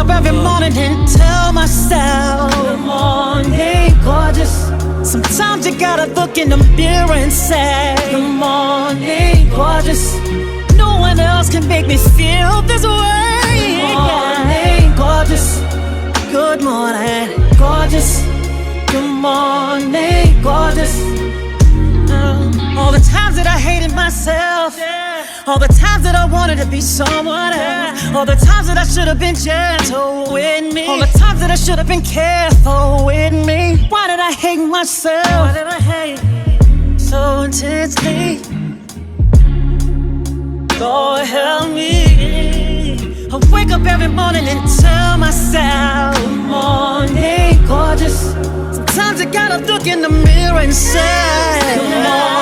up every morning and tell myself, good morning, gorgeous. Sometimes you gotta look in the mirror and say, good morning, gorgeous. No one else can make me feel this way. Good morning, gorgeous. Good morning, gorgeous. Good morning, gorgeous. All the times that I hated myself, all the times that I wanted to be someone else, all the times that I should have been gentle with me, all the times that I should have been careful with me. Why did I hate myself? Why did I hate so intensely? Lord help me. I wake up every morning and tell myself, good morning, gorgeous. Sometimes I gotta look in the mirror and say, good morning.